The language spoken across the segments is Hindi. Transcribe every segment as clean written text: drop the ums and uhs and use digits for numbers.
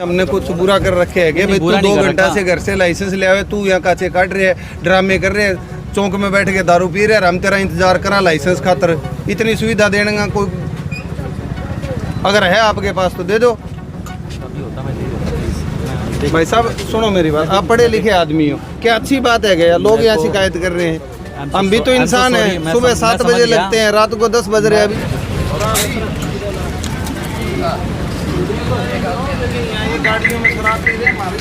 हमने कुछ बुरा कर रखे है कि भाई तू 2 घंटा से घर से लाइसेंस ले आवे, तू यहाँ काचे काट रहे है, ड्रामे कर रहे है, चौक में बैठ के दारू पी रहे हैं, हम तेरा इंतजार करा लाइसेंस खातर। इतनी सुविधा देने का कोई अगर है आपके पास तो दे दो। भाई साहब सुनो मेरी बात, आप पढ़े लिखे आदमी हो, क्या अच्छी बात है क्या? लोग यहाँ शिकायत कर रहे हैं, हम भी तो इंसान हैं। सुबह 7 बजे लगते हैं, रात को 10 बज रहे हैं अभी। गाड़ियों में शराब पी रहे, हमारी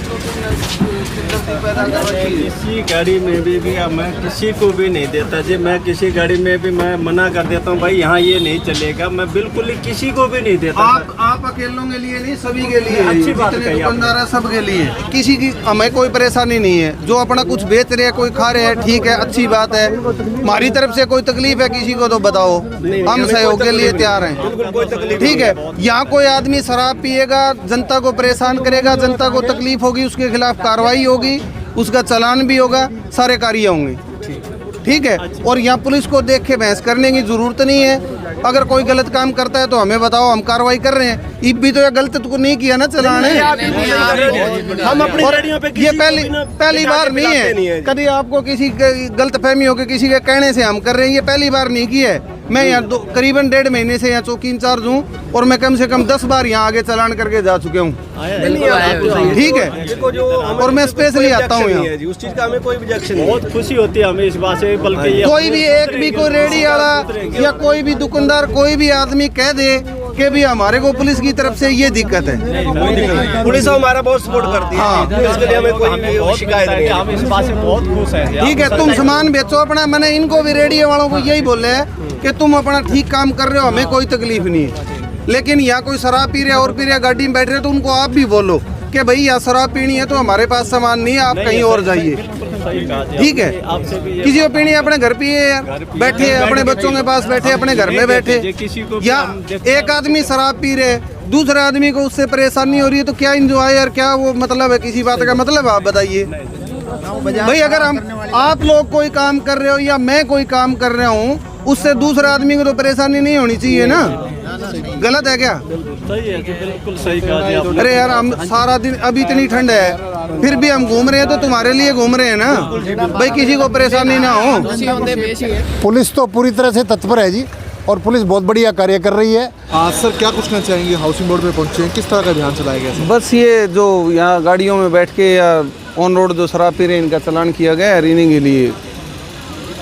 किसी गाड़ी में भी मैं किसी को भी नहीं देता जी। मैं किसी गाड़ी में भी मैं मना कर देता हूँ, भाई यहाँ ये नहीं चलेगा। मैं बिल्कुल ही किसी को भी नहीं देता। आप अकेलों के लिए नहीं, सभी के लिए। अच्छी बात है, दुकानदार है सबके लिए, किसी की हमें कोई परेशानी नहीं है। जो अपना कुछ बेच रहे हैं, कोई खा रहे हैं, ठीक है, अच्छी बात है। हमारी तरफ से कोई तकलीफ है किसी को तो बताओ, हम सहयोग के लिए तैयार हैं। ठीक है, यहाँ कोई आदमी शराब पिएगा, जनता को परेशान करेगा, जनता को तकलीफ होगी, उसके खिलाफ कार्रवाई होगी, उसका चालान भी होगा, सारे कार्य होंगे। ठीक है, और यहाँ पुलिस को देख के बहस करने की जरूरत नहीं है। अगर कोई गलत काम करता है तो हमें बताओ, हम कार्रवाई कर रहे हैं। इब भी तो ये गलत तो नहीं किया ना चलाने। हम अपनी गाड़ियों पे ये पहली बार नहीं है। कभी आपको किसी गलत फहमी हो के किसी के कहने से हम कर रहे हैं, ये पहली बार नहीं की है। मैं यहाँ करीबन 1.5 महीने से यहाँ चौकी इंचार्ज हूँ और मैं कम से कम 10 बार यहाँ आगे चालान करके जा चुके हूँ। ठीक है, और मैं स्पेशली आता हूँ यहाँ। उस चीज का हमें कोई ऑब्जेक्शन नहीं। बहुत खुशी होती है हमें इस बात से। बल्कि कोई भी एक भी कोई रेडी वाला या कोई भी दुकानदार, कोई भी आदमी कह दे कि भी हमारे को पुलिस की तरफ से ये दिक्कत है, पुलिस हमारा बहुत सपोर्ट करती है। हाँ, इसके लिए हमें कोई शिकायत नहीं है। हम इस बात से बहुत खुश हैं। ठीक है, तुम सामान बेचो अपना। मैंने इनको भी रेडियो वालों को यही बोले है कि तुम अपना ठीक काम कर रहे हो, हमें कोई तकलीफ नहीं है। लेकिन यहाँ कोई शराब पी रहे और पी रहे गाड़ी में बैठ रहे तो उनको आप भी बोलो कि भाई यहाँ शराब पीनी है तो हमारे पास सामान नहीं है, आप कहीं और जाइए। ठीक है, किसी को पीनी है अपने घर पिए यार, बैठे अपने बच्चों के पास बैठे, अपने घर में बैठे। या एक आदमी शराब पी रहे, दूसरे आदमी को उससे परेशानी हो रही है तो क्या इंजॉय यार, क्या वो मतलब है? किसी बात का मतलब आप बताइए भाई। अगर आप लोग कोई काम कर रहे हो या मैं कोई काम कर रहा हूँ, उससे दूसरे आदमी को तो परेशानी नहीं होनी चाहिए ना। गलत है क्या? सही है, बिल्कुल सही कहा आपने। अरे यार, हम सारा दिन, अभी इतनी ठंड है फिर भी हम घूम रहे हैं तो तुम्हारे लिए घूम रहे हैं ना भाई, किसी को परेशानी ना हो। पुलिस तो पूरी तरह से तत्पर है जी, और पुलिस बहुत बढ़िया कार्य कर रही है। सर क्या पूछना चाहेंगे? हाउसिंग बोर्ड में पहुंचे हैं, किस तरह का अभियान चलाया गया? बस ये जो यहाँ गाड़ियों में बैठ के या ऑन रोड जो शराब पी रहे हैं, इनका चालान किया गया है। रीनिंग के लिए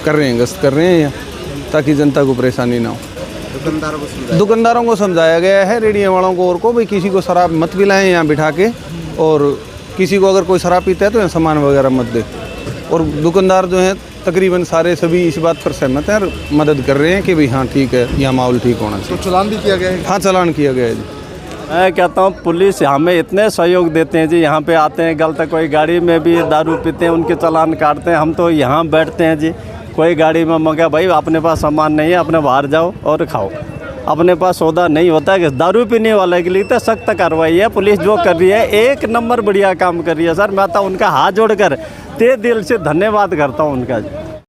कर रहे हैं, गश्त कर रहे हैं यहाँ, ताकि जनता को परेशानी ना हो। दुकानदारों को समझाया गया है, रेडियो वालों को और को, भाई किसी को शराब मत पिलाएं यहाँ बिठा के, और किसी को अगर कोई शराब पीता है तो यहाँ सामान वगैरह मत दे। और दुकानदार जो हैं तकरीबन सारे सभी इस बात पर सहमत हैं और मदद कर रहे हैं कि भाई हाँ ठीक है, यहाँ माहौल ठीक होना चाहिए। तो चालान भी किया गया है? हाँ, चालान किया गया है जी। मैं कहता हूँ पुलिस हमें इतने सहयोग देते हैं जी। यहाँ पे आते हैं, गलत कोई गाड़ी में भी दारू पीते हैं, उनके चालान काटते हैं। हम तो यहाँ बैठते हैं जी, कोई गाड़ी में मगा भाई अपने पास सामान नहीं है, अपने बाहर जाओ और खाओ। अपने पास सौदा नहीं होता है, दारू पीने वाले के लिए तो सख्त कार्रवाई है। पुलिस जो कर रही है, एक नंबर बढ़िया काम कर रही है सर। मैं तो उनका हाथ जोड़कर तहे दिल से धन्यवाद करता हूँ उनका।